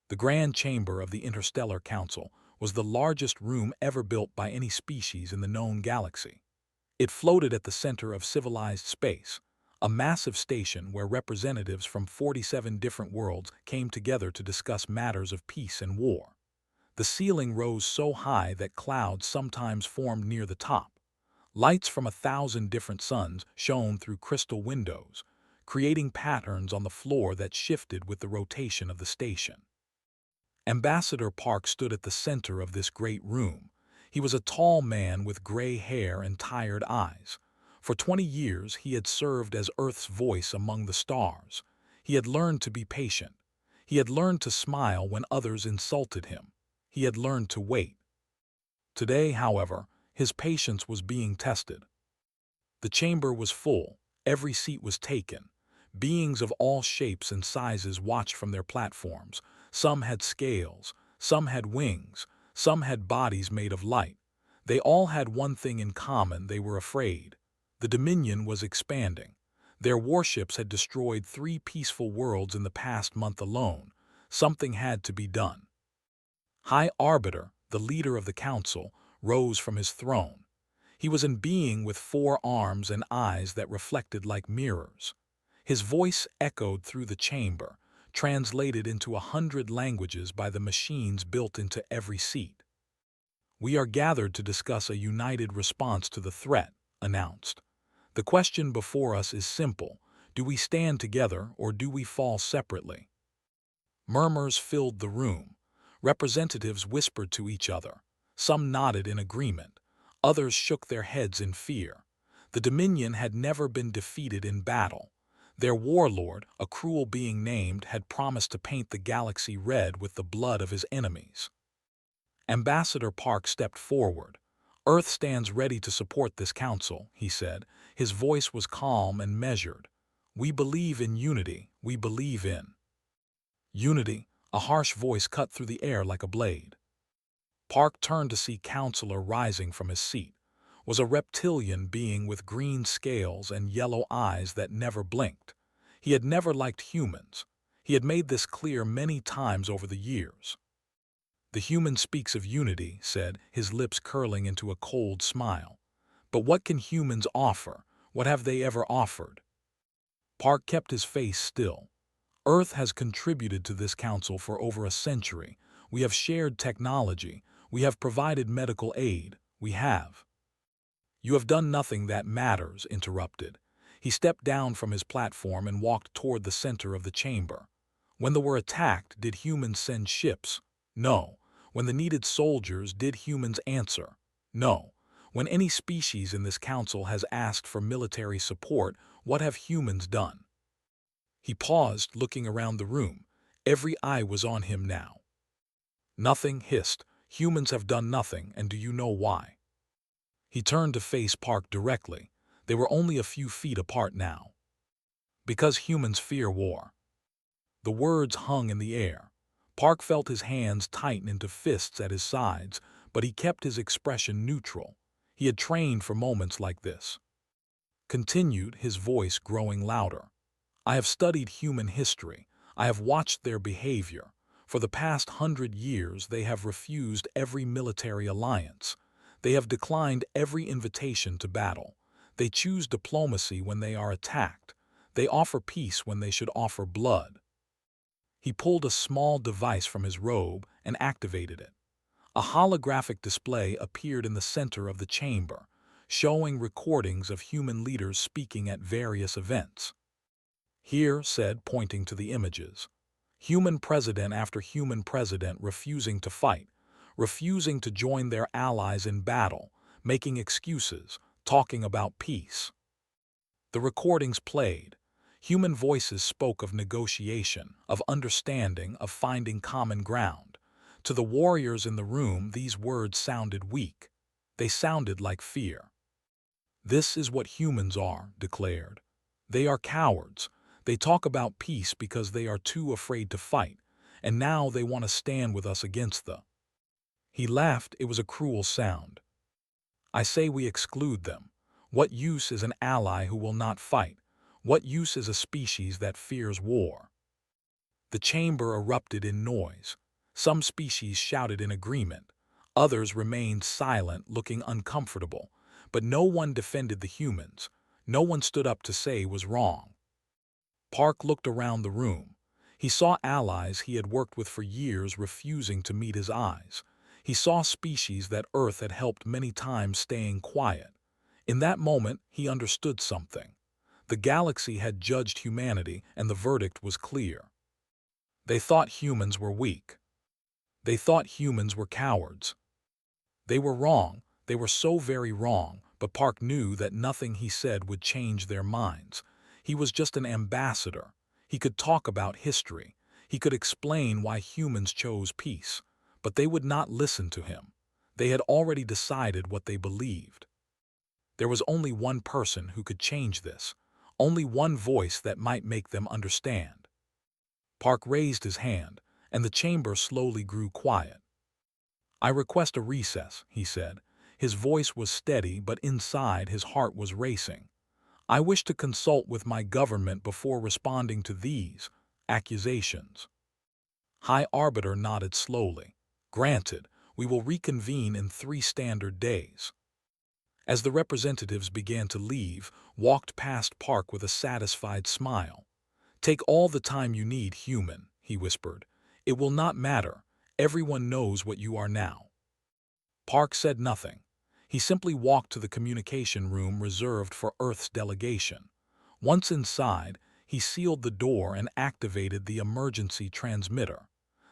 The Grand Chamber of the Interstellar Council was the largest room ever built by any species in the known galaxy. It floated at the center of civilized space, a massive station where representatives from 47 different worlds came together to discuss matters of peace and war. The ceiling rose so high that clouds sometimes formed near the top. Lights from 1,000 different suns shone through crystal windows, creating patterns on the floor that shifted with the rotation of the station. Ambassador Park stood at the center of this great room. He was a tall man with gray hair and tired eyes. For 20 years, he had served as Earth's voice among the stars. He had learned to be patient. He had learned to smile when others insulted him. He had learned to wait. Today, however, his patience was being tested. The chamber was full. Every seat was taken. Beings of all shapes and sizes watched from their platforms. Some had scales, some had wings, some had bodies made of light. They all had one thing in common: they were afraid. The Dominion was expanding. Their warships had destroyed 3 peaceful worlds in the past month alone. Something had to be done. High Arbiter, the leader of the council, rose from his throne. He was a being with 4 arms and eyes that reflected like mirrors. His voice echoed through the chamber, translated into 100 languages by the machines built into every seat. "We are gathered to discuss a united response to the threat," announced. "The question before us is simple: do we stand together or do we fall separately?" Murmurs filled the room. Representatives whispered to each other. Some nodded in agreement. Others shook their heads in fear. The Dominion had never been defeated in battle. Their warlord, a cruel being named, had promised to paint the galaxy red with the blood of his enemies. Ambassador Park stepped forward. "Earth stands ready to support this council," he said. His voice was calm and measured. "We believe in unity. We believe in unity." A harsh voice cut through the air like a blade. Park turned to see Counselor rising from his seat. Was a reptilian being with green scales and yellow eyes that never blinked. He had never liked humans. He had made this clear many times over the years. "The human speaks of unity," said, his lips curling into a cold smile. "But what can humans offer? What have they ever offered?" Park kept his face still. "Earth has contributed to this council for over a century. We have shared technology. We have provided medical aid. We have—" "You have done nothing that matters," interrupted. He stepped down from his platform and walked toward the center of the chamber. "When they were attacked, did humans send ships? No. When they needed soldiers, did humans answer? No. When any species in this council has asked for military support, what have humans done?" He paused, looking around the room. Every eye was on him now. "Nothing," hissed. "Humans have done nothing, and do you know why?" He turned to face Park directly. They were only a few feet apart now. "Because humans fear war." The words hung in the air. Park felt his hands tighten into fists at his sides, but he kept his expression neutral. He had trained for moments like this. Continued, his voice growing louder. "I have studied human history. I have watched their behavior. For the past 100 years, they have refused every military alliance. They have declined every invitation to battle. They choose diplomacy when they are attacked. They offer peace when they should offer blood." He pulled a small device from his robe and activated it. A holographic display appeared in the center of the chamber, showing recordings of human leaders speaking at various events. "Here," said, pointing to the images, "human president after human president refusing to fight, refusing to join their allies in battle, making excuses, talking about peace." The recordings played. Human voices spoke of negotiation, of understanding, of finding common ground. To the warriors in the room, these words sounded weak. They sounded like fear. "This is what humans are," declared. "They are cowards. They talk about peace because they are too afraid to fight, and now they want to stand with us against the—" He laughed. It was a cruel sound. "I say we exclude them. What use is an ally who will not fight? What use is a species that fears war?" The chamber erupted in noise. Some species shouted in agreement. Others remained silent, looking uncomfortable. But no one defended the humans. No one stood up to say was wrong. Park looked around the room. He saw allies he had worked with for years refusing to meet his eyes. He saw species that Earth had helped many times staying quiet. In that moment, he understood something. The galaxy had judged humanity, and the verdict was clear. They thought humans were weak. They thought humans were cowards. They were wrong. They were so very wrong, but Park knew that nothing he said would change their minds. He was just an ambassador. He could talk about history. He could explain why humans chose peace. But they would not listen to him. They had already decided what they believed. There was only one person who could change this. Only one voice that might make them understand. Park raised his hand, and the chamber slowly grew quiet. "I request a recess," he said. His voice was steady, but inside his heart was racing. "I wish to consult with my government before responding to these accusations." High Arbiter nodded slowly. "Granted, we will reconvene in 3 standard days." As the representatives began to leave, walked past Park with a satisfied smile. "Take all the time you need, human," he whispered. "It will not matter. Everyone knows what you are now." Park said nothing. He simply walked to the communication room reserved for Earth's delegation. Once inside, he sealed the door and activated the emergency transmitter.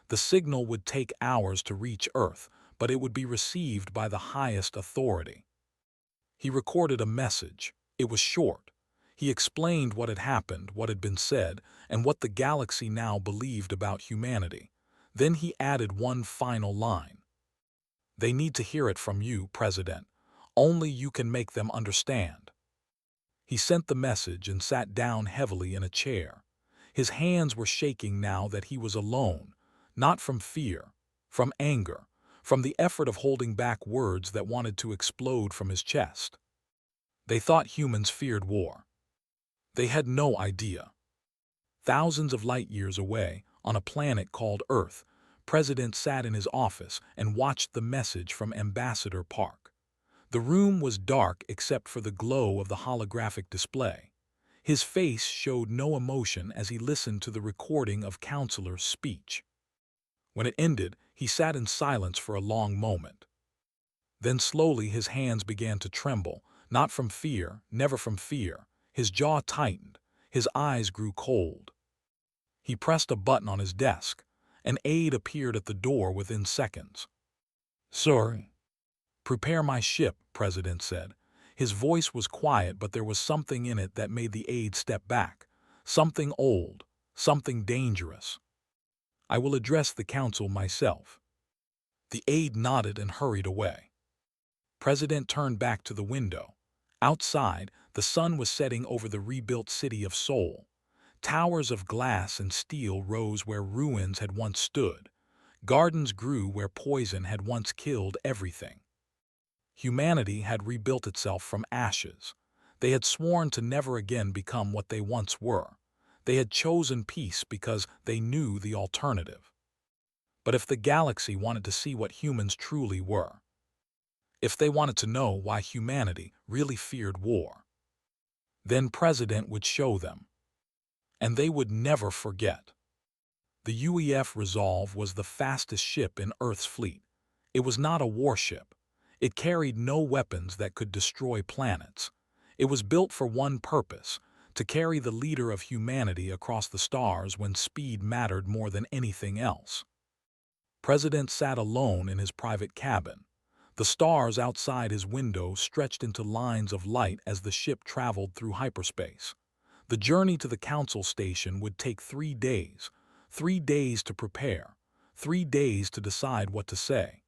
The signal would take hours to reach Earth, but it would be received by the highest authority. He recorded a message. It was short. He explained what had happened, what had been said, and what the galaxy now believed about humanity. Then he added one final line. "They need to hear it from you, President. Only you can make them understand." He sent the message and sat down heavily in a chair. His hands were shaking now that he was alone, not from fear, from anger, from the effort of holding back words that wanted to explode from his chest. They thought humans feared war. They had no idea. Thousands of light years away, on a planet called Earth, President sat in his office and watched the message from Ambassador Park. The room was dark except for the glow of the holographic display. His face showed no emotion as he listened to the recording of Counselor's speech. When it ended, he sat in silence for a long moment. Then slowly his hands began to tremble, not from fear, never from fear. His jaw tightened. His eyes grew cold. He pressed a button on his desk. An aide appeared at the door within seconds. "Sorry." "Prepare my ship," President said. His voice was quiet, but there was something in it that made the aide step back. Something old, something dangerous. "I will address the council myself." The aide nodded and hurried away. President turned back to the window. Outside, the sun was setting over the rebuilt city of Seoul. Towers of glass and steel rose where ruins had once stood. Gardens grew where poison had once killed everything. Humanity had rebuilt itself from ashes. They had sworn to never again become what they once were. They had chosen peace because they knew the alternative. But if the galaxy wanted to see what humans truly were, if they wanted to know why humanity really feared war, then President would show them. And they would never forget. The UEF Resolve was the fastest ship in Earth's fleet. It was not a warship. It carried no weapons that could destroy planets. It was built for one purpose, to carry the leader of humanity across the stars when speed mattered more than anything else. President sat alone in his private cabin. The stars outside his window stretched into lines of light as the ship traveled through hyperspace. The journey to the council station would take 3 days. 3 days to prepare. 3 days to decide what to say.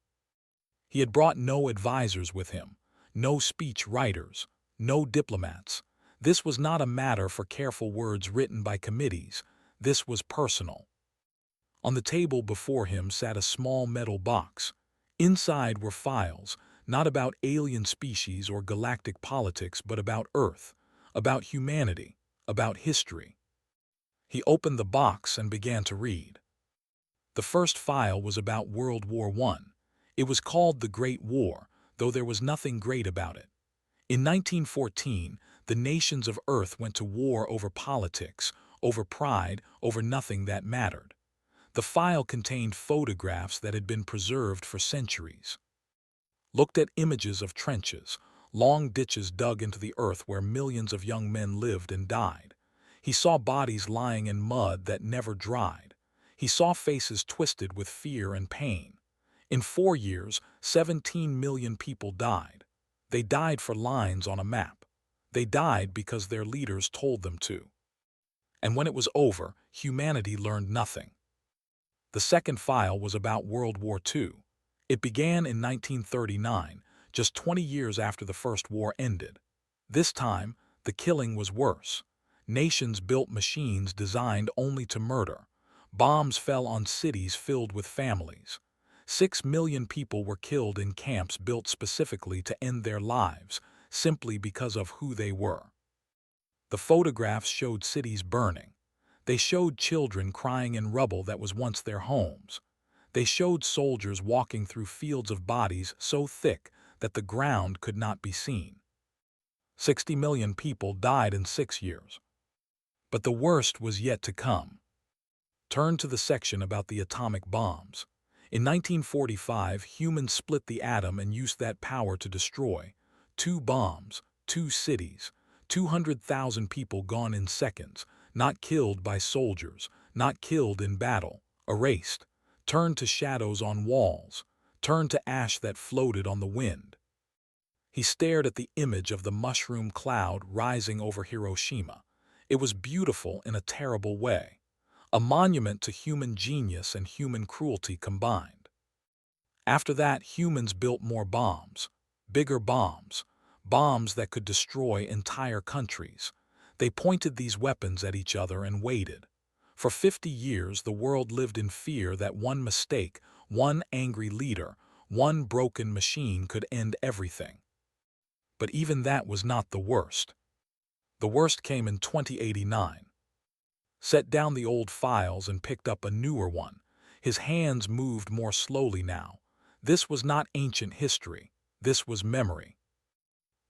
He had brought no advisors with him, no speech writers, no diplomats. This was not a matter for careful words written by committees. This was personal. On the table before him sat a small metal box. Inside were files, not about alien species or galactic politics, but about Earth, about humanity, about history. He opened the box and began to read. The first file was about World War I. It was called the Great War, though there was nothing great about it. In 1914, the nations of Earth went to war over politics, over pride, over nothing that mattered. The file contained photographs that had been preserved for centuries. Looked at images of trenches, long ditches dug into the earth where millions of young men lived and died. He saw bodies lying in mud that never dried. He saw faces twisted with fear and pain. In 4 years, 17 million people died. They died for lines on a map. They died because their leaders told them to. And when it was over, humanity learned nothing. The second file was about World War II. It began in 1939, just 20 years after the First War ended. This time, the killing was worse. Nations built machines designed only to murder. Bombs fell on cities filled with families. 6 million people were killed in camps built specifically to end their lives, simply because of who they were. The photographs showed cities burning. They showed children crying in rubble that was once their homes. They showed soldiers walking through fields of bodies so thick that the ground could not be seen. 60 million people died in 6 years. But the worst was yet to come. Turn to the section about the atomic bombs. In 1945, humans split the atom and used that power to destroy. 2 bombs, 2 cities, 200,000 people gone in seconds, not killed by soldiers, not killed in battle, erased, turned to shadows on walls, turned to ash that floated on the wind. He stared at the image of the mushroom cloud rising over Hiroshima. It was beautiful in a terrible way, a monument to human genius and human cruelty combined. After that, humans built more bombs, bigger bombs, bombs that could destroy entire countries. They pointed these weapons at each other and waited. For 50 years, the world lived in fear that one mistake, one angry leader, one broken machine could end everything. But even that was not the worst. The worst came in 2089. Set down the old files and picked up a newer one. His hands moved more slowly now. This was not ancient history. This was memory.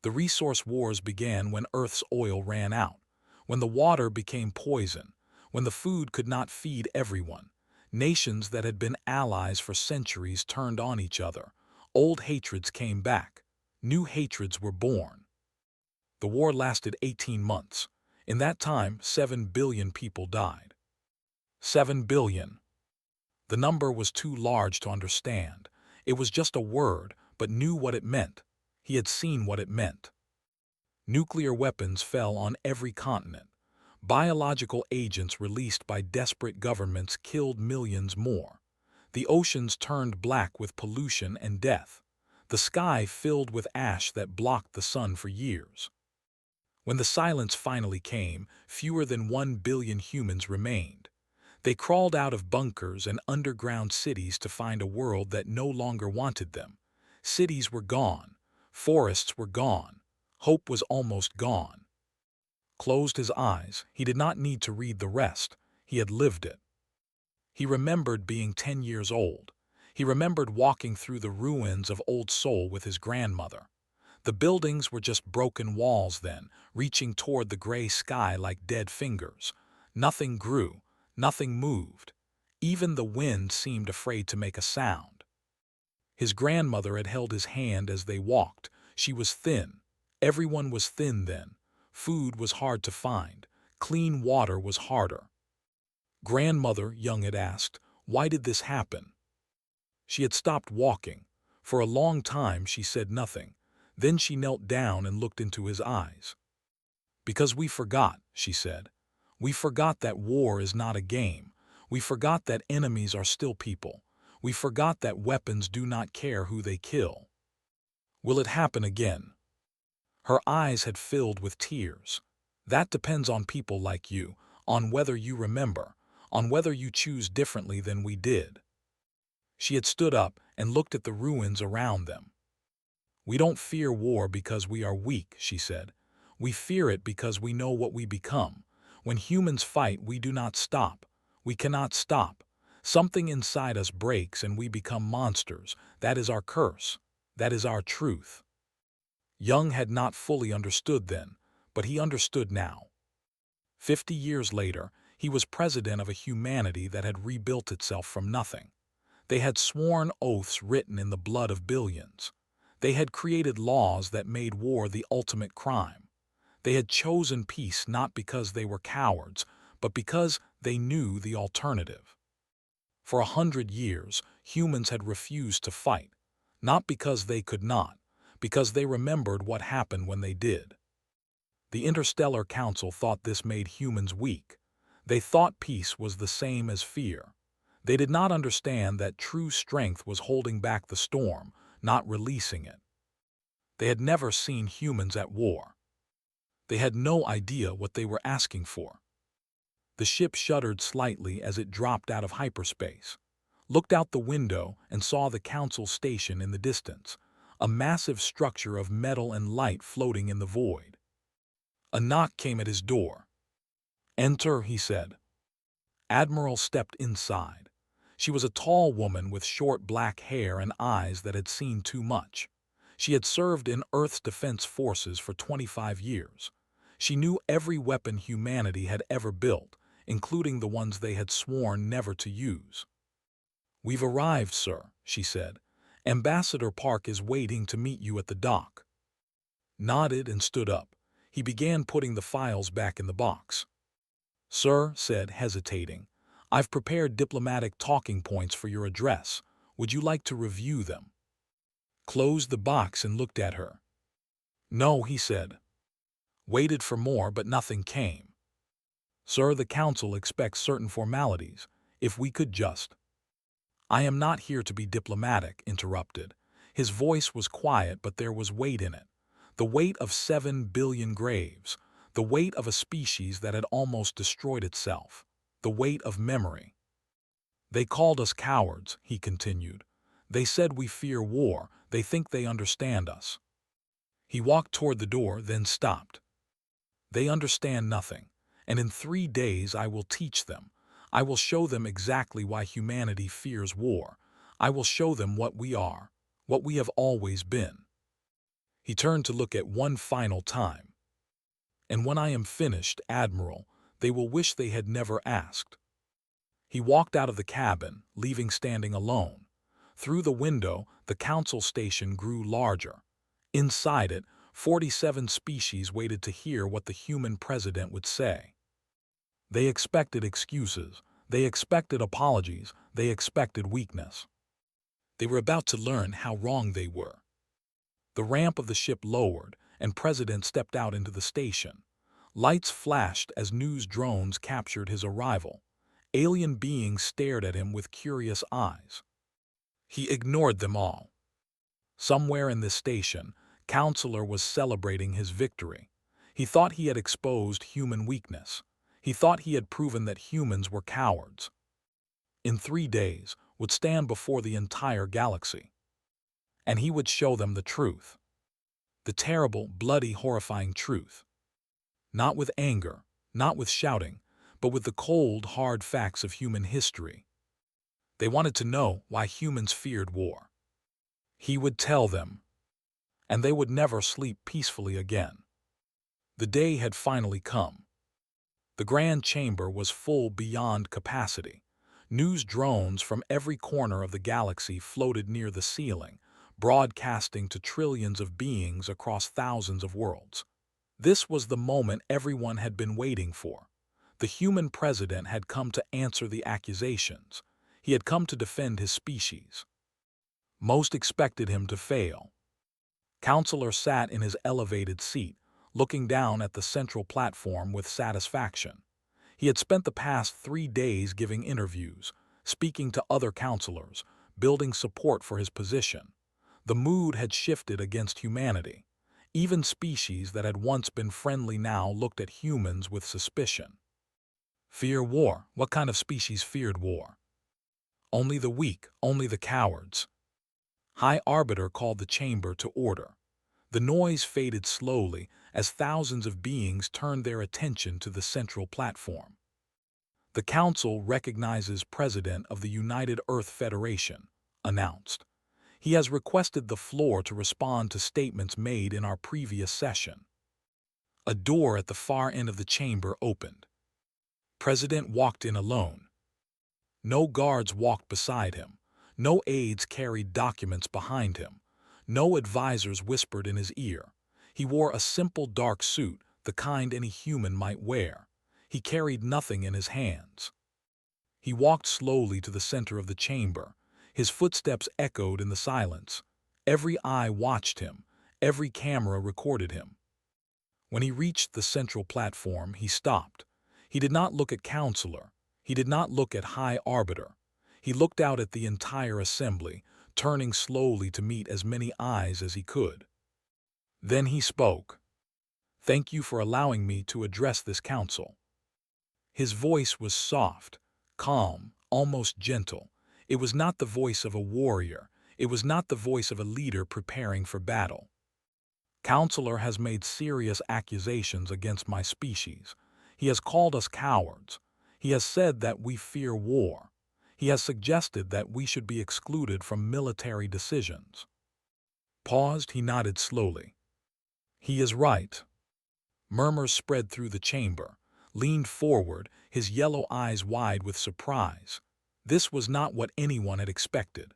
The resource wars began when Earth's oil ran out, when the water became poison, when the food could not feed everyone. Nations that had been allies for centuries turned on each other. Old hatreds came back. New hatreds were born. The war lasted 18 months. In that time, 7 billion people died. 7 billion. The number was too large to understand. It was just a word, but knew what it meant. He had seen what it meant. Nuclear weapons fell on every continent. Biological agents released by desperate governments killed millions more. The oceans turned black with pollution and death. The sky filled with ash that blocked the sun for years. When the silence finally came, fewer than 1 billion humans remained. They crawled out of bunkers and underground cities to find a world that no longer wanted them. Cities were gone. Forests were gone. Hope was almost gone. Closed his eyes. He did not need to read the rest. He had lived it. He remembered being 10 years old. He remembered walking through the ruins of Old Seoul with his grandmother. The buildings were just broken walls then, reaching toward the gray sky like dead fingers. Nothing grew. Nothing moved. Even the wind seemed afraid to make a sound. His grandmother had held his hand as they walked. She was thin. Everyone was thin then. Food was hard to find. Clean water was harder. "Grandmother," Young had asked, "why did this happen?" She had stopped walking. For a long time she said nothing. Then she knelt down and looked into his eyes. "Because we forgot," she said. "We forgot that war is not a game. We forgot that enemies are still people. We forgot that weapons do not care who they kill." "Will it happen again?" Her eyes had filled with tears. "That depends on people like you, on whether you remember, on whether you choose differently than we did." She had stood up and looked at the ruins around them. "We don't fear war because we are weak," she said. "We fear it because we know what we become. When humans fight, we do not stop. We cannot stop. Something inside us breaks and we become monsters. That is our curse. That is our truth. Jung had not fully understood then, but he understood now. 50 years later, he was president of a humanity that had rebuilt itself from nothing. They had sworn oaths written in the blood of billions. They had created laws that made war the ultimate crime. They had chosen peace not because they were cowards, but because they knew the alternative. For 100 years, humans had refused to fight, not because they could not, because they remembered what happened when they did. The Interstellar Council thought this made humans weak. They thought peace was the same as fear. They did not understand that true strength was holding back the storm, not releasing it. They had never seen humans at war. They had no idea what they were asking for. The ship shuddered slightly as it dropped out of hyperspace, looked out the window and saw the council station in the distance, a massive structure of metal and light floating in the void. A knock came at his door. "Enter," he said. Admiral stepped inside. She was a tall woman with short black hair and eyes that had seen too much. She had served in Earth's defense forces for 25 years. She knew every weapon humanity had ever built, including the ones they had sworn never to use. "We've arrived, sir," she said. "Ambassador Park is waiting to meet you at the dock." Nodded and stood up. He began putting the files back in the box. "Sir," said, hesitating, "I've prepared diplomatic talking points for your address. Would you like to review them?" Closed the box and looked at her. "No," he said. Waited for more, but nothing came. "Sir, the council expects certain formalities. If we could just—" "I am not here to be diplomatic," interrupted. His voice was quiet, but there was weight in it. The weight of 7 billion graves. The weight of a species that had almost destroyed itself. The weight of memory. "They called us cowards," he continued. "They said we fear war. They think they understand us." He walked toward the door, then stopped. "They understand nothing, and in 3 days I will teach them. I will show them exactly why humanity fears war. I will show them what we are, what we have always been." He turned to look at one final time. "And when I am finished, Admiral, they will wish they had never asked." He walked out of the cabin, leaving standing alone. Through the window, the council station grew larger. Inside it, 47 species waited to hear what the human president would say. They expected excuses. They expected apologies. They expected weakness. They were about to learn how wrong they were. The ramp of the ship lowered, and President stepped out into the station. Lights flashed as news drones captured his arrival. Alien beings stared at him with curious eyes. He ignored them all. Somewhere in this station, Counselor was celebrating his victory. He thought he had exposed human weakness. He thought he had proven that humans were cowards. In 3 days, would stand before the entire galaxy. And he would show them the truth. The terrible, bloody, horrifying truth. Not with anger, not with shouting, but with the cold, hard facts of human history. They wanted to know why humans feared war. He would tell them. And they would never sleep peacefully again. The day had finally come. The grand chamber was full beyond capacity. News drones from every corner of the galaxy floated near the ceiling, broadcasting to trillions of beings across thousands of worlds. This was the moment everyone had been waiting for. The human president had come to answer the accusations. He had come to defend his species. Most expected him to fail. Counselor sat in his elevated seat, looking down at the central platform with satisfaction. He had spent the past 3 days giving interviews, speaking to other counselors, building support for his position. The mood had shifted against humanity. Even species that had once been friendly now looked at humans with suspicion. Fear war. What kind of species feared war? Only the weak, only the cowards. High Arbiter called the chamber to order. The noise faded slowly as thousands of beings turned their attention to the central platform. The Council recognizes President of the United Earth Federation, announced. He has requested the floor to respond to statements made in our previous session. A door at the far end of the chamber opened. President walked in alone. No guards walked beside him. No aides carried documents behind him. No advisors whispered in his ear. He wore a simple dark suit, the kind any human might wear. He carried nothing in his hands. He walked slowly to the center of the chamber. His footsteps echoed in the silence. Every eye watched him. Every camera recorded him. When he reached the central platform, he stopped. He did not look at Counselor. He did not look at High Arbiter. He looked out at the entire assembly, turning slowly to meet as many eyes as he could. Then he spoke. "Thank you for allowing me to address this council." His voice was soft, calm, almost gentle. It was not the voice of a warrior. It was not the voice of a leader preparing for battle. Counselor has made serious accusations against my species. He has called us cowards. He has said that we fear war. He has suggested that we should be excluded from military decisions. Paused, he nodded slowly. He is right. Murmurs spread through the chamber. Leaned forward, his yellow eyes wide with surprise. This was not what anyone had expected.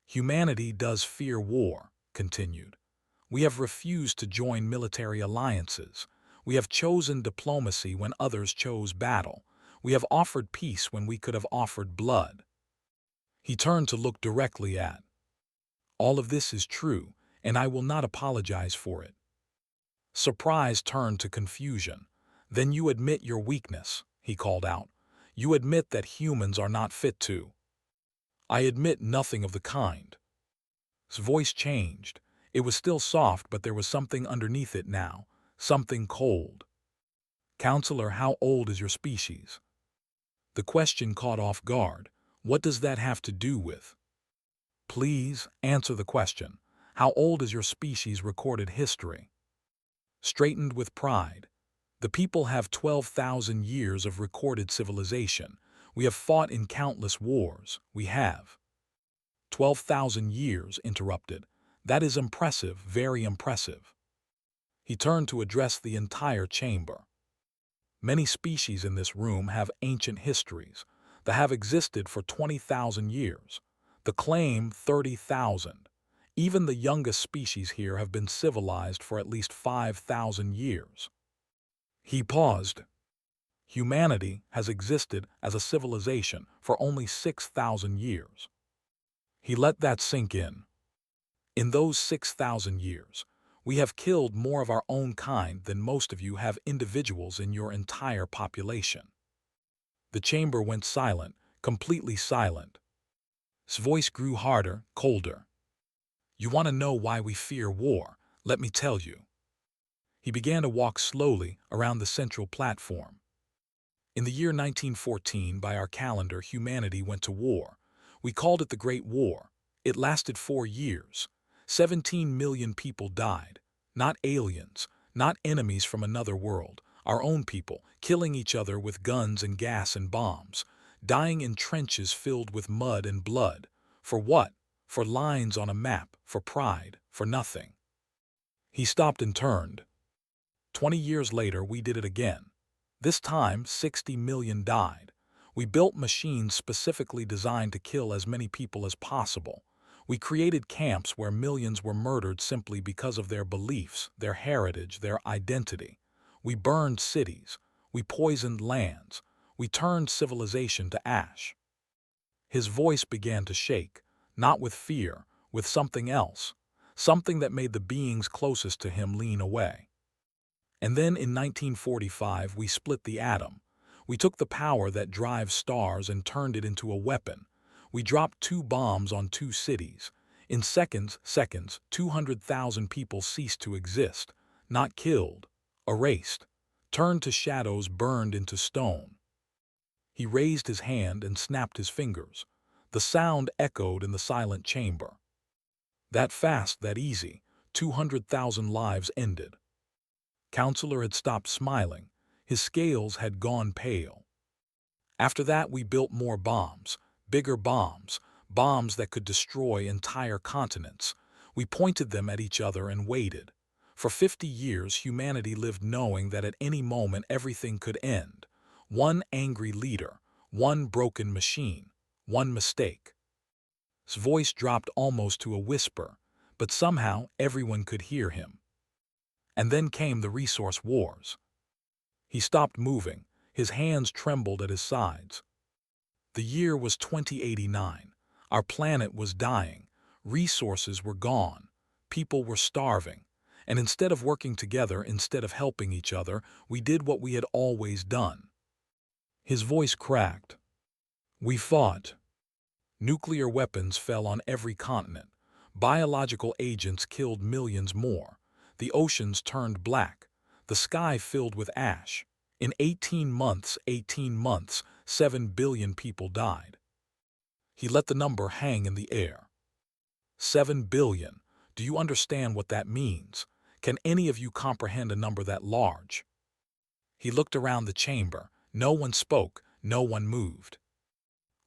Humanity does fear war, continued. We have refused to join military alliances. We have chosen diplomacy when others chose battle. We have offered peace when we could have offered blood. He turned to look directly at. All of this is true, and I will not apologize for it. Surprise turned to confusion. Then you admit your weakness, he called out. You admit that humans are not fit to. I admit nothing of the kind. His voice changed. It was still soft, but there was something underneath it now, something cold. Counselor, how old is your species? The question caught off guard. What does that have to do with? Please answer the question. How old is your species' recorded history? Straightened with pride. The people have 12,000 years of recorded civilization. We have fought in countless wars. We have. 12,000 years, interrupted. That is impressive, very impressive. He turned to address the entire chamber. Many species in this room have ancient histories that have existed for 20,000 years. The claim 30,000. Even the youngest species here have been civilized for at least 5,000 years. He paused. Humanity has existed as a civilization for only 6,000 years. He let that sink in. In those 6,000 years, we have killed more of our own kind than most of you have individuals in your entire population. The chamber went silent, completely silent. His voice grew harder, colder. You want to know why we fear war? Let me tell you. He began to walk slowly around the central platform. In the year 1914, by our calendar, humanity went to war. We called it the Great War. It lasted 4 years. 17 million people died. Not aliens, not enemies from another world. Our own people, killing each other with guns and gas and bombs. Dying in trenches filled with mud and blood. For what? For lines on a map, for pride, for nothing. He stopped and turned. 20 years later, we did it again. This time, 60 million died. We built machines specifically designed to kill as many people as possible. We created camps where millions were murdered simply because of their beliefs, their heritage, their identity. We burned cities. We poisoned lands. We turned civilization to ash. His voice began to shake, not with fear, with something else, something that made the beings closest to him lean away. And then in 1945, we split the atom. We took the power that drives stars and turned it into a weapon. We dropped 2 bombs on 2 cities. In seconds, 200,000 people ceased to exist, not killed, erased, turned to shadows, burned into stone. He raised his hand and snapped his fingers. The sound echoed in the silent chamber. That fast, that easy, 200,000 lives ended. Counselor had stopped smiling. His scales had gone pale. After that, we built more bombs, bigger bombs, bombs that could destroy entire continents. We pointed them at each other and waited. For 50 years, humanity lived knowing that at any moment everything could end. One angry leader, one broken machine, one mistake. His voice dropped almost to a whisper, but somehow everyone could hear him. And then came the resource wars. He stopped moving. His hands trembled at his sides. The year was 2089. Our planet was dying. Resources were gone. People were starving. And instead of working together, instead of helping each other, we did what we had always done. His voice cracked. We fought. Nuclear weapons fell on every continent. Biological agents killed millions more. The oceans turned black. The sky filled with ash. In 18 months, 7 billion people died. He let the number hang in the air. 7 billion. Do you understand what that means? Can any of you comprehend a number that large? He looked around the chamber. No one spoke. No one moved.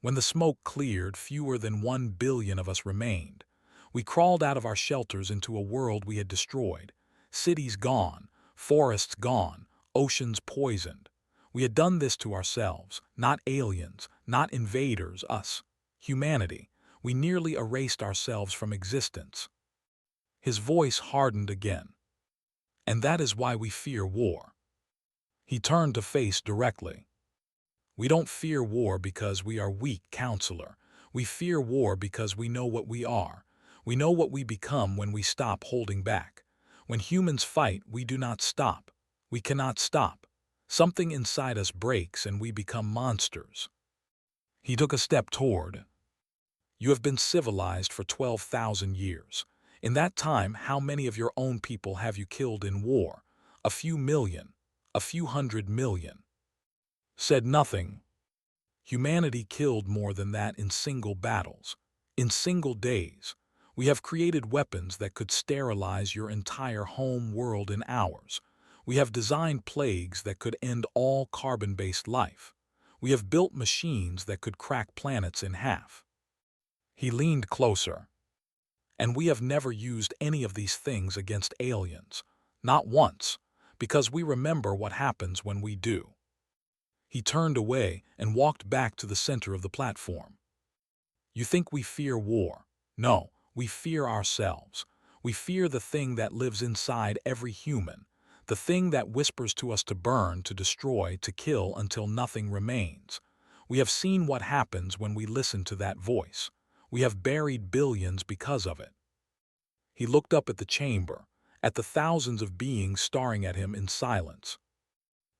When the smoke cleared, fewer than 1 billion of us remained. We crawled out of our shelters into a world we had destroyed. Cities gone, forests gone, oceans poisoned. We had done this to ourselves, not aliens, not invaders, us, humanity. We nearly erased ourselves from existence. His voice hardened again. And that is why we fear war. He turned to face directly. We don't fear war because we are weak, Counselor. We fear war because we know what we are. We know what we become when we stop holding back. When humans fight, we do not stop. We cannot stop. Something inside us breaks and we become monsters. He took a step toward. You have been civilized for 12,000 years. In that time, how many of your own people have you killed in war? A few million, a few 100 million. Said nothing. Humanity killed more than that in single battles, in single days. We have created weapons that could sterilize your entire home world in hours. We have designed plagues that could end all carbon-based life. We have built machines that could crack planets in half. He leaned closer. And we have never used any of these things against aliens. Not once, because we remember what happens when we do. He turned away and walked back to the center of the platform. You think we fear war? No, we fear ourselves. We fear the thing that lives inside every human, the thing that whispers to us to burn, to destroy, to kill until nothing remains. We have seen what happens when we listen to that voice. We have buried billions because of it. He looked up at the chamber, at the thousands of beings staring at him in silence.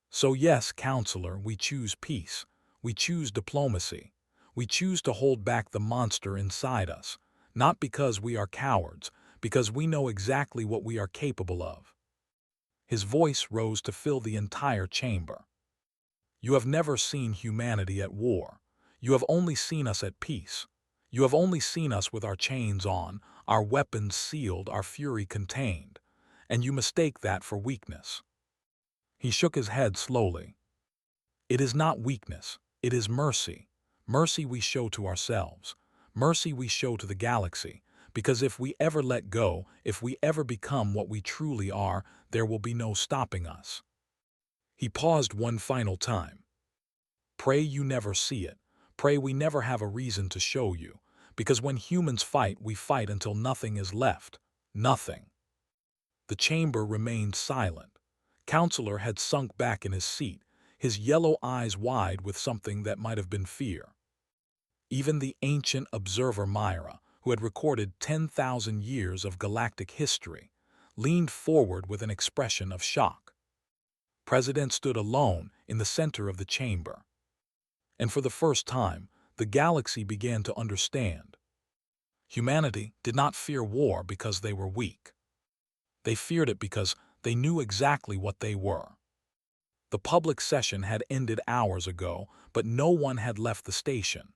So yes, Counselor, we choose peace. We choose diplomacy. We choose to hold back the monster inside us, not because we are cowards, because we know exactly what we are capable of. His voice rose to fill the entire chamber. You have never seen humanity at war. You have only seen us at peace. You have only seen us with our chains on, our weapons sealed, our fury contained, and you mistake that for weakness. He shook his head slowly. It is not weakness, it is mercy. Mercy we show to ourselves. Mercy we show to the galaxy, because if we ever let go, if we ever become what we truly are, there will be no stopping us. He paused one final time. Pray you never see it. Pray we never have a reason to show you, because when humans fight, we fight until nothing is left. Nothing. The chamber remained silent. Counselor had sunk back in his seat, his yellow eyes wide with something that might have been fear. Even the ancient observer Myra, who had recorded 10,000 years of galactic history, leaned forward with an expression of shock. President stood alone in the center of the chamber. And for the first time, the galaxy began to understand. Humanity did not fear war because they were weak. They feared it because they knew exactly what they were. The public session had ended hours ago, but no one had left the station.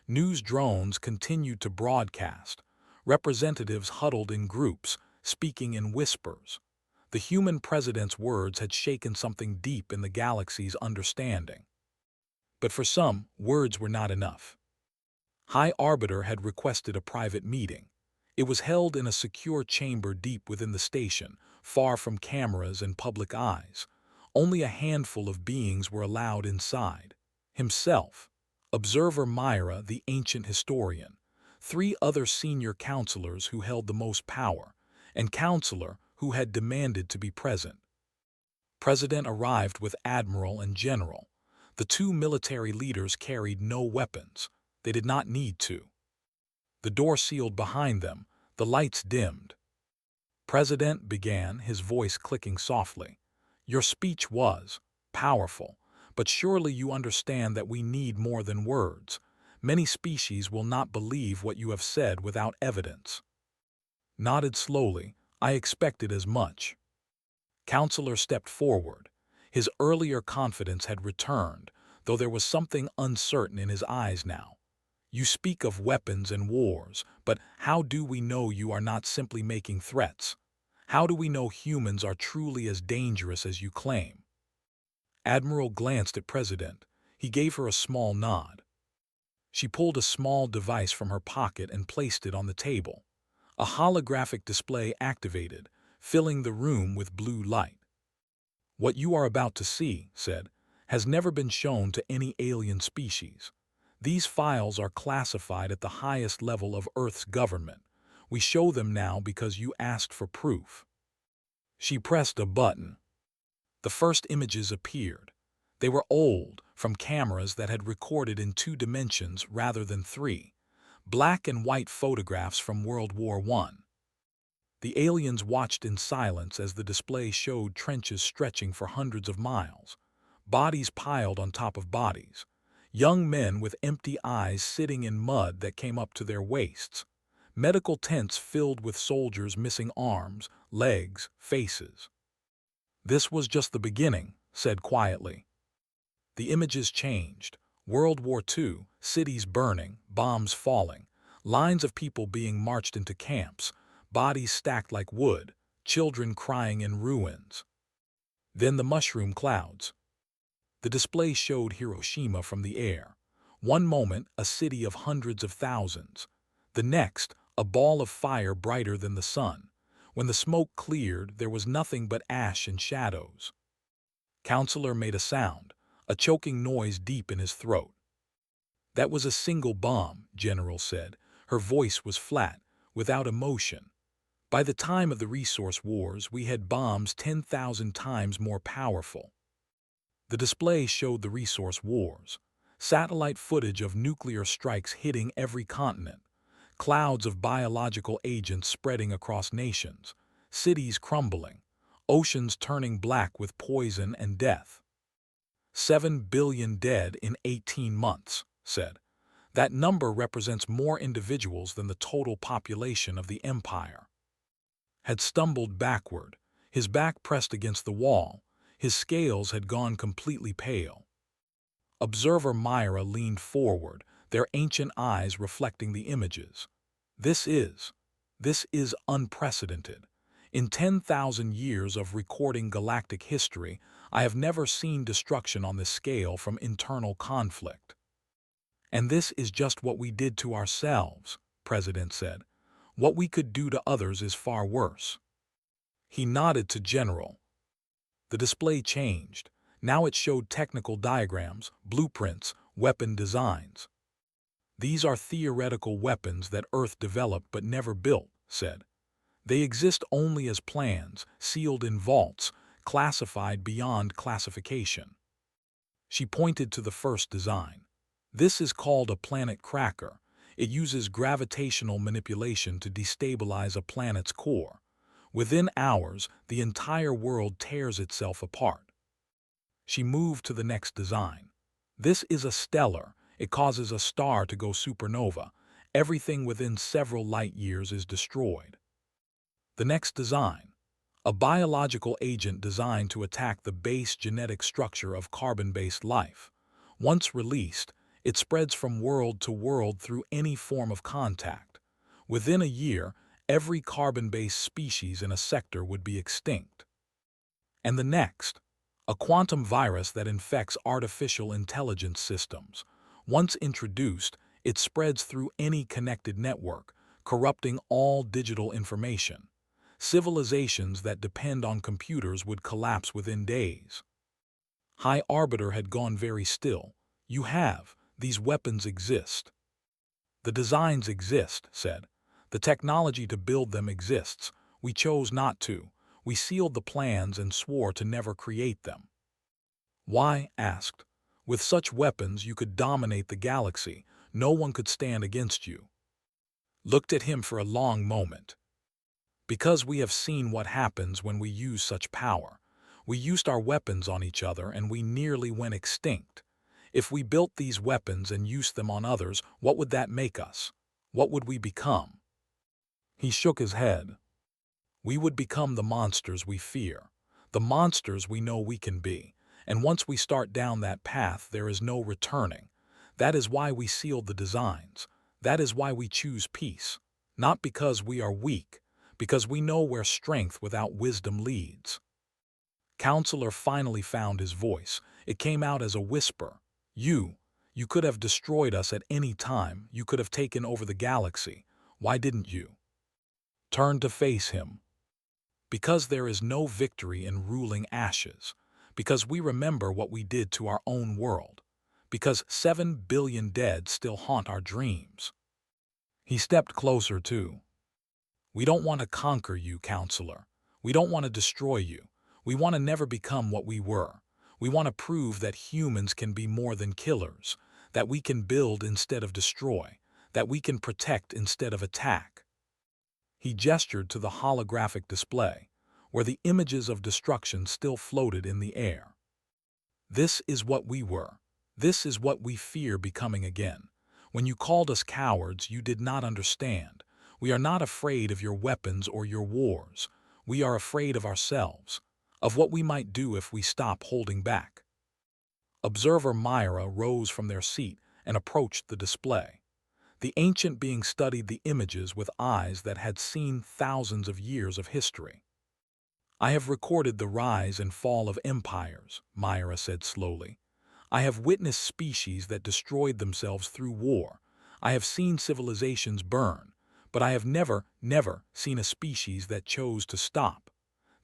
News drones continued to broadcast. Representatives huddled in groups, speaking in whispers. The human president's words had shaken something deep in the galaxy's understanding. But for some, words were not enough. High Arbiter had requested a private meeting. It was held in a secure chamber deep within the station, far from cameras and public eyes. Only a handful of beings were allowed inside. Himself, Observer Myra, the ancient historian, 3 other senior counselors who held the most power, and Counselor who had demanded to be present. President arrived with Admiral and General. The 2 military leaders carried no weapons. They did not need to. The door sealed behind them, the lights dimmed. President began, his voice clicking softly. Your speech was powerful, but surely you understand that we need more than words. Many species will not believe what you have said without evidence. Nodded slowly, I expected as much. Counselor stepped forward. His earlier confidence had returned, though there was something uncertain in his eyes now. You speak of weapons and wars, but how do we know you are not simply making threats? How do we know humans are truly as dangerous as you claim? Admiral glanced at President. He gave her a small nod. She pulled a small device from her pocket and placed it on the table. A holographic display activated, filling the room with blue light. What you are about to see, said, has never been shown to any alien species. These files are classified at the highest level of Earth's government. We show them now because you asked for proof. She pressed a button. The first images appeared. They were old, from cameras that had recorded in 2 dimensions rather than 3. Black and white photographs from World War I. The aliens watched in silence as the display showed trenches stretching for hundreds of miles, bodies piled on top of bodies. Young men with empty eyes sitting in mud that came up to their waists. Medical tents filled with soldiers missing arms, legs, faces. This was just the beginning, said quietly. The images changed. World War II, cities burning, bombs falling, lines of people being marched into camps, bodies stacked like wood, children crying in ruins. Then the mushroom clouds. The display showed Hiroshima from the air. One moment, a city of hundreds of thousands. The next, a ball of fire brighter than the sun. When the smoke cleared, there was nothing but ash and shadows. Counselor made a sound, a choking noise deep in his throat. That was a single bomb, General said. Her voice was flat, without emotion. By the time of the resource wars, we had bombs 10,000 times more powerful. The display showed the resource wars, satellite footage of nuclear strikes hitting every continent, clouds of biological agents spreading across nations, cities crumbling, oceans turning black with poison and death. 7 billion dead in 18 months, said. That number represents more individuals than the total population of the empire. Had stumbled backward, his back pressed against the wall. His scales had gone completely pale. Observer Myra leaned forward, their ancient eyes reflecting the images. This is unprecedented. In 10,000 years of recording galactic history, I have never seen destruction on this scale from internal conflict. And this is just what we did to ourselves, President said. What we could do to others is far worse. He nodded to General. The display changed. Now it showed technical diagrams, blueprints, weapon designs. These are theoretical weapons that Earth developed but never built, said. They exist only as plans, sealed in vaults, classified beyond classification. She pointed to the first design. This is called a planet cracker. It uses gravitational manipulation to destabilize a planet's core. Within hours, the entire world tears itself apart. She moved to the next design. This is a stellar. It causes a star to go supernova. Everything within several light years is destroyed. The next design. A biological agent designed to attack the base genetic structure of carbon-based life. Once released, it spreads from world to world through any form of contact. Within a year, every carbon-based species in a sector would be extinct. And the next, a quantum virus that infects artificial intelligence systems. Once introduced, it spreads through any connected network, corrupting all digital information. Civilizations that depend on computers would collapse within days. High Arbiter had gone very still. You have. These weapons exist. The designs exist, said. The technology to build them exists. We chose not to. We sealed the plans and swore to never create them. Why? Asked. With such weapons you could dominate the galaxy. No one could stand against you. Looked at him for a long moment. Because we have seen what happens when we use such power. We used our weapons on each other and we nearly went extinct. If we built these weapons and used them on others, what would that make us? What would we become? He shook his head. We would become the monsters we fear, the monsters we know we can be, and once we start down that path there is no returning. That is why we sealed the designs. That is why we choose peace. Not because we are weak, because we know where strength without wisdom leads. Counselor finally found his voice. It came out as a whisper. You could have destroyed us at any time. You could have taken over the galaxy. Why didn't you? Turn to face him. Because there is no victory in ruling ashes. Because we remember what we did to our own world. Because 7 billion dead still haunt our dreams. He stepped closer too. We don't want to conquer you, Counselor. We don't want to destroy you. We want to never become what we were. We want to prove that humans can be more than killers, that we can build instead of destroy, that we can protect instead of attack. He gestured to the holographic display, where the images of destruction still floated in the air. This is what we were. This is what we fear becoming again. When you called us cowards, you did not understand. We are not afraid of your weapons or your wars. We are afraid of ourselves, of what we might do if we stop holding back. Observer Myra rose from their seat and approached the display. The ancient being studied the images with eyes that had seen thousands of years of history. I have recorded the rise and fall of empires, Myra said slowly. I have witnessed species that destroyed themselves through war. I have seen civilizations burn, but I have never seen a species that chose to stop,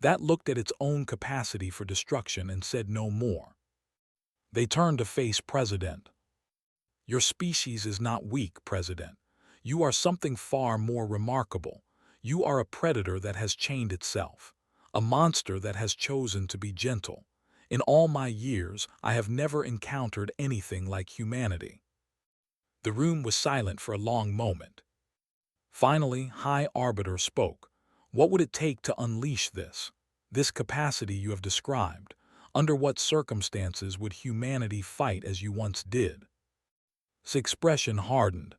that looked at its own capacity for destruction and said no more. They turned to face President. Your species is not weak, President. You are something far more remarkable. You are a predator that has chained itself, a monster that has chosen to be gentle. In all my years, I have never encountered anything like humanity. The room was silent for a long moment. Finally, High Arbiter spoke. What would it take to unleash this capacity you have described? Under what circumstances would humanity fight as you once did? His expression hardened.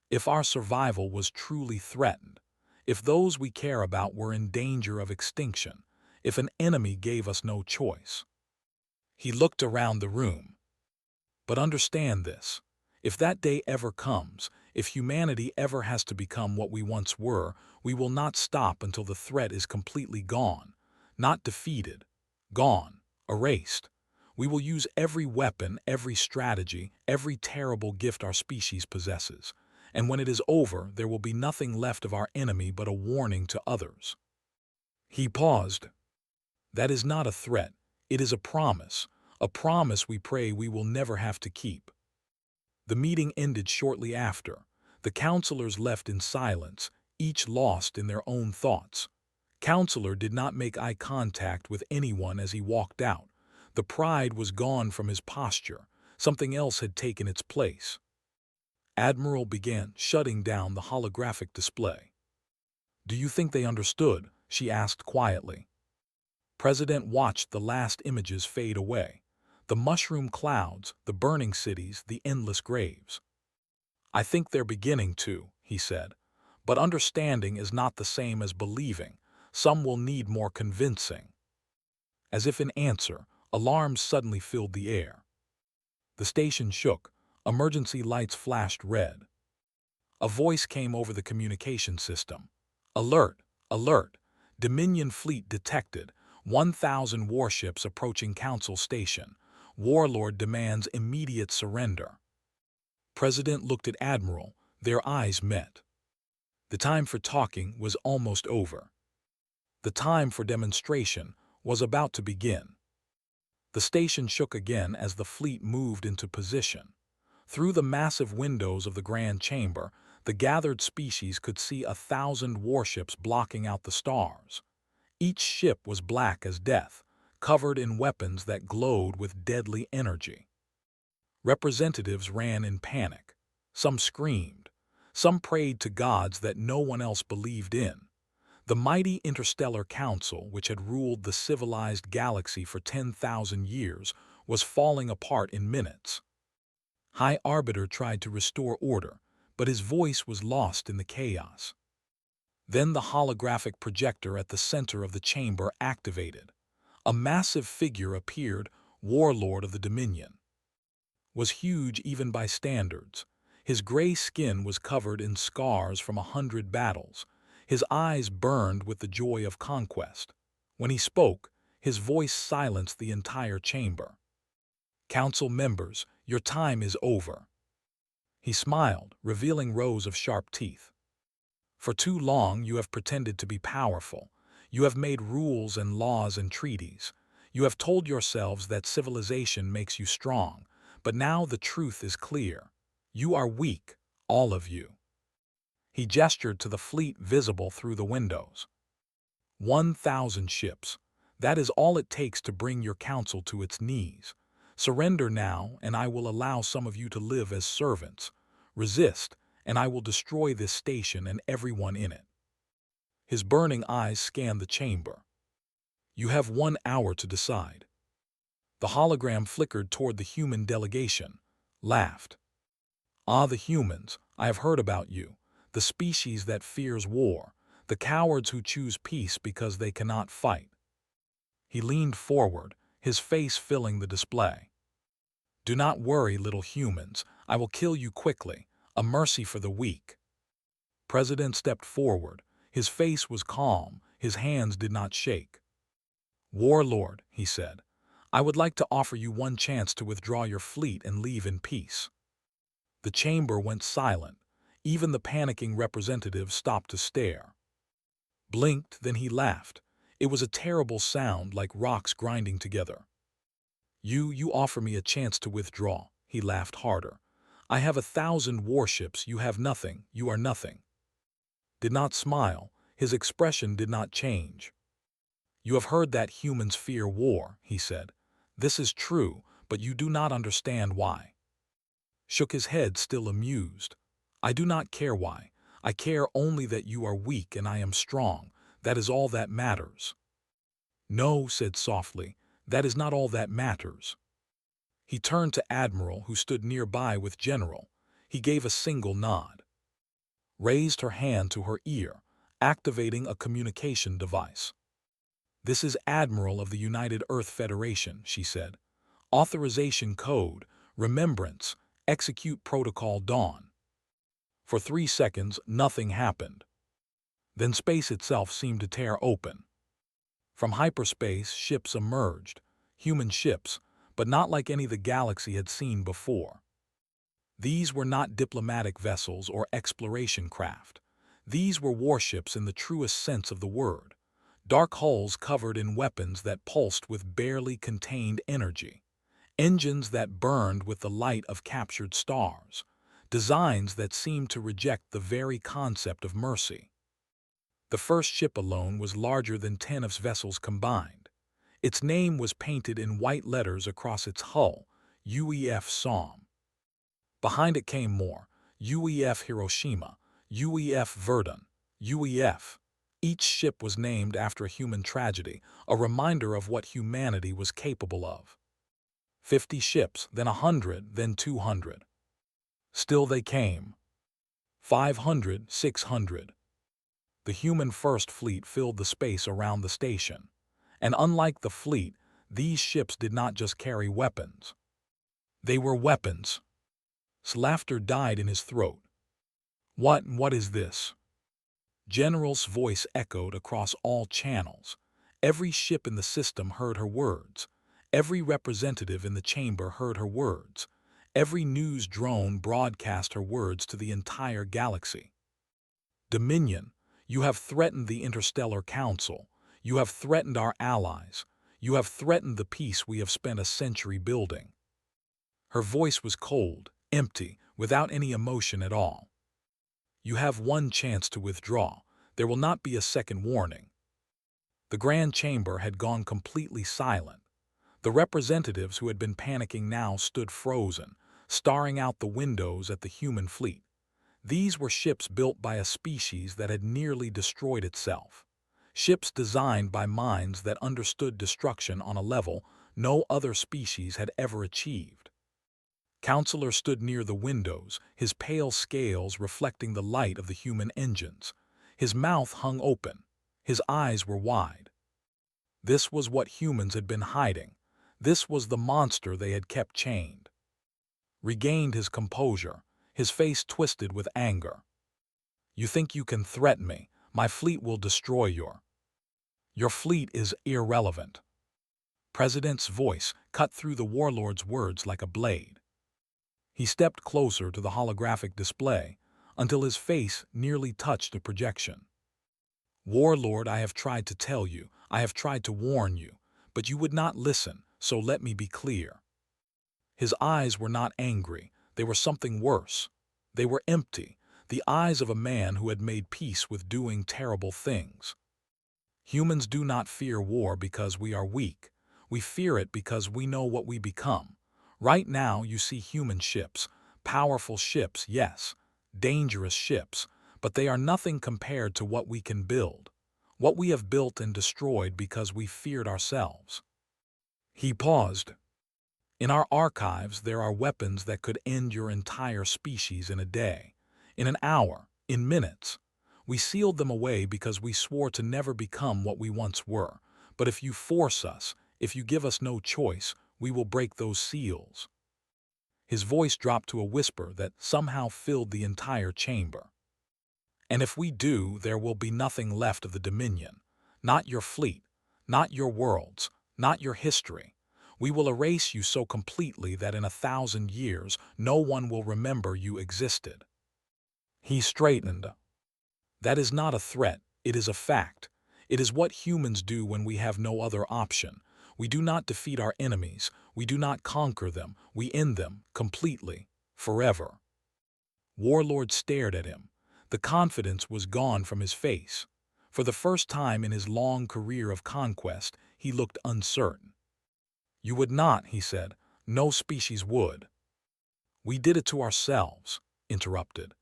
If our survival was truly threatened, if those we care about were in danger of extinction, if an enemy gave us no choice. He looked around the room. But understand this. If that day ever comes, if humanity ever has to become what we once were, we will not stop until the threat is completely gone, not defeated, gone, erased. We will use every weapon, every strategy, every terrible gift our species possesses. And when it is over, there will be nothing left of our enemy but a warning to others. He paused. That is not a threat. It is a promise we pray we will never have to keep. The meeting ended shortly after. The counselors left in silence, each lost in their own thoughts. Counselor did not make eye contact with anyone as he walked out. The pride was gone from his posture. Something else had taken its place. Admiral began shutting down the holographic display. Do you think they understood? She asked quietly. President watched the last images fade away. The mushroom clouds, the burning cities, the endless graves. I think they're beginning to, he said. But understanding is not the same as believing. Some will need more convincing. As if in answer, alarms suddenly filled the air. The station shook. Emergency lights flashed red. A voice came over the communication system. Alert! Alert! Dominion fleet detected. 1,000 warships approaching Council Station. Warlord demands immediate surrender. President looked at Admiral. Their eyes met. The time for talking was almost over. The time for demonstration was about to begin. The station shook again as the fleet moved into position. Through the massive windows of the Grand Chamber, the gathered species could see 1,000 warships blocking out the stars. Each ship was black as death, covered in weapons that glowed with deadly energy. Representatives ran in panic. Some screamed. Some prayed to gods that no one else believed in. The mighty Interstellar Council, which had ruled the civilized galaxy for 10,000 years, was falling apart in minutes. High Arbiter tried to restore order, but his voice was lost in the chaos. Then the holographic projector at the center of the chamber activated. A massive figure appeared, Warlord of the Dominion. Was huge even by standards. His gray skin was covered in scars from 100 battles. His eyes burned with the joy of conquest. When he spoke, his voice silenced the entire chamber. Council members, your time is over. He smiled, revealing rows of sharp teeth. For too long you have pretended to be powerful. You have made rules and laws and treaties. You have told yourselves that civilization makes you strong, but now the truth is clear. You are weak, all of you. He gestured to the fleet visible through the windows. 1,000 ships. That is all it takes to bring your council to its knees. Surrender now, and I will allow some of you to live as servants. Resist, and I will destroy this station and everyone in it. His burning eyes scanned the chamber. You have 1 hour to decide. The hologram flickered toward the human delegation, laughed. Ah, the humans, I have heard about you, the species that fears war, the cowards who choose peace because they cannot fight. He leaned forward, his face filling the display. Do not worry, little humans, I will kill you quickly, a mercy for the weak. President stepped forward. His face was calm, his hands did not shake. Warlord, he said, I would like to offer you one chance to withdraw your fleet and leave in peace. The chamber went silent. Even the panicking representatives stopped to stare. Blinked, then he laughed. It was a terrible sound, like rocks grinding together. You offer me a chance to withdraw, he laughed harder. I have 1,000 warships, you have nothing, you are nothing. Did not smile, his expression did not change. You have heard that humans fear war, he said. This is true, but you do not understand why. Shook his head, still amused. I do not care why. I care only that you are weak and I am strong. That is all that matters. No, said softly, that is not all that matters. He turned to Admiral, who stood nearby with General. He gave a single nod. Raised her hand to her ear, activating a communication device. This is Admiral of the United Earth Federation, she said. Authorization code, remembrance, execute protocol Dawn. For 3 seconds, nothing happened. Then space itself seemed to tear open. From hyperspace, ships emerged, human ships, but not like any the galaxy had seen before. These were not diplomatic vessels or exploration craft. These were warships in the truest sense of the word. Dark hulls covered in weapons that pulsed with barely contained energy. Engines that burned with the light of captured stars. Designs that seemed to reject the very concept of mercy. The first ship alone was larger than 10 of its vessels combined. Its name was painted in white letters across its hull, UEF Psalm. Behind it came more, UEF Hiroshima, UEF Verdun, UEF. Each ship was named after a human tragedy, a reminder of what humanity was capable of. 50 ships, then 100, then 200. Still they came. 500, 600. The human First Fleet filled the space around the station. And unlike the fleet, these ships did not just carry weapons. They were weapons. Laughter died in his throat. What is this? General's voice echoed across all channels. Every ship in the system heard her words. Every representative in the chamber heard her words. Every news drone broadcast her words to the entire galaxy. Dominion, you have threatened the Interstellar Council. You have threatened our allies. You have threatened the peace we have spent a century building. Her voice was cold, empty, without any emotion at all. You have one chance to withdraw. There will not be a second warning. The Grand Chamber had gone completely silent. The representatives who had been panicking now stood frozen, staring out the windows at the human fleet. These were ships built by a species that had nearly destroyed itself. Ships designed by minds that understood destruction on a level no other species had ever achieved. Counselor stood near the windows, his pale scales reflecting the light of the human engines. His mouth hung open. His eyes were wide. This was what humans had been hiding. This was the monster they had kept chained. Regained his composure, his face twisted with anger. You think you can threaten me? My fleet will destroy your fleet is irrelevant. President's voice cut through the warlord's words like a blade. He stepped closer to the holographic display until his face nearly touched the projection. Warlord, I have tried to tell you, I have tried to warn you, but you would not listen, so let me be clear. His eyes were not angry, they were something worse. They were empty, the eyes of a man who had made peace with doing terrible things. Humans do not fear war because we are weak. We fear it because we know what we become. Right now you see human ships, powerful ships, yes, dangerous ships, but they are nothing compared to what we can build, what we have built and destroyed because we feared ourselves. He paused. In our archives there are weapons that could end your entire species in a day, in an hour, in minutes. We sealed them away because we swore to never become what we once were. But if you force us, if you give us no choice, we will break those seals. His voice dropped to a whisper that somehow filled the entire chamber. And if we do, there will be nothing left of the Dominion. Not your fleet, not your worlds, not your history. We will erase you so completely that in 1,000 years no one will remember you existed. He straightened. That is not a threat, it is a fact. It is what humans do when we have no other option. We do not defeat our enemies, we do not conquer them, we end them, completely, forever. Warlord stared at him. The confidence was gone from his face. For the first time in his long career of conquest, he looked uncertain. You would not, he said. No species would. We did it to ourselves, interrupted.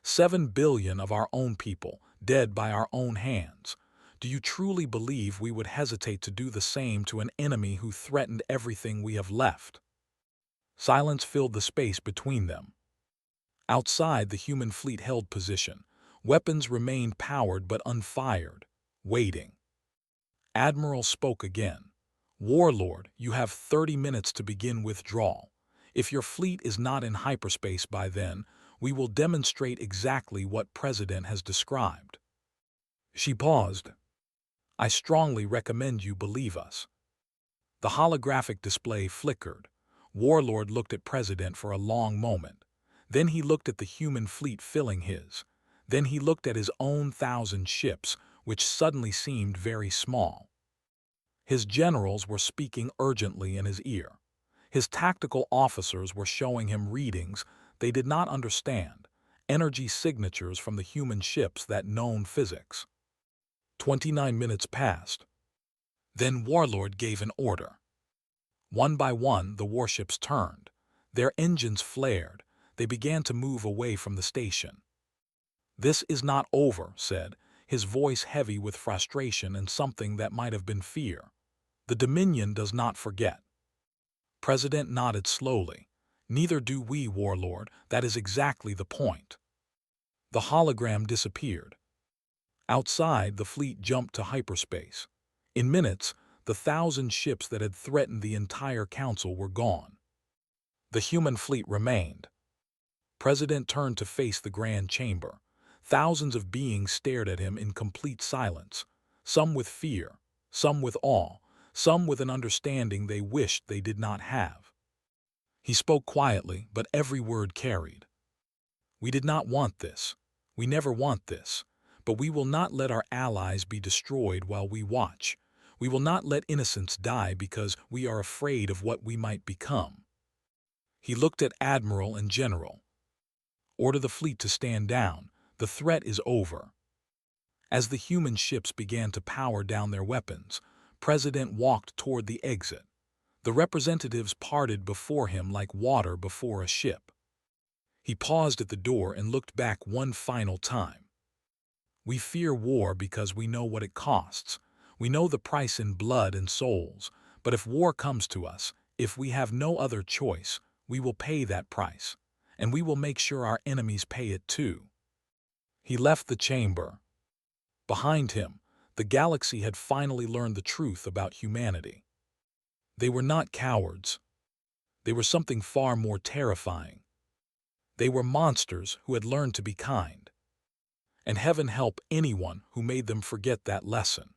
7 billion of our own people, dead by our own hands. Do you truly believe we would hesitate to do the same to an enemy who threatened everything we have left? Silence filled the space between them. Outside, the human fleet held position. Weapons remained powered but unfired, waiting. Admiral spoke again. Warlord, you have 30 minutes to begin withdrawal. If your fleet is not in hyperspace by then, we will demonstrate exactly what President has described. She paused. I strongly recommend you believe us. The holographic display flickered. Warlord looked at President for a long moment. Then he looked at the human fleet filling his. Then he looked at his own 1,000 ships, which suddenly seemed very small. His generals were speaking urgently in his ear. His tactical officers were showing him readings they did not understand, energy signatures from the human ships that known physics. 29 minutes passed. Then Warlord gave an order. One by one, the warships turned. Their engines flared. They began to move away from the station. This is not over, said, his voice heavy with frustration and something that might have been fear. The Dominion does not forget. President nodded slowly. Neither do we, Warlord. That is exactly the point. The hologram disappeared. Outside, the fleet jumped to hyperspace. In minutes, the 1,000 ships that had threatened the entire council were gone. The human fleet remained. President turned to face the Grand Chamber. Thousands of beings stared at him in complete silence, some with fear, some with awe, some with an understanding they wished they did not have. He spoke quietly, but every word carried. We did not want this. We never want this. But we will not let our allies be destroyed while we watch. We will not let innocents die because we are afraid of what we might become. He looked at Admiral and General. Order the fleet to stand down. The threat is over. As the human ships began to power down their weapons, President walked toward the exit. The representatives parted before him like water before a ship. He paused at the door and looked back one final time. We fear war because we know what it costs. We know the price in blood and souls. But if war comes to us, if we have no other choice, we will pay that price. And we will make sure our enemies pay it too. He left the chamber. Behind him, the galaxy had finally learned the truth about humanity. They were not cowards. They were something far more terrifying. They were monsters who had learned to be kind. And heaven help anyone who made them forget that lesson.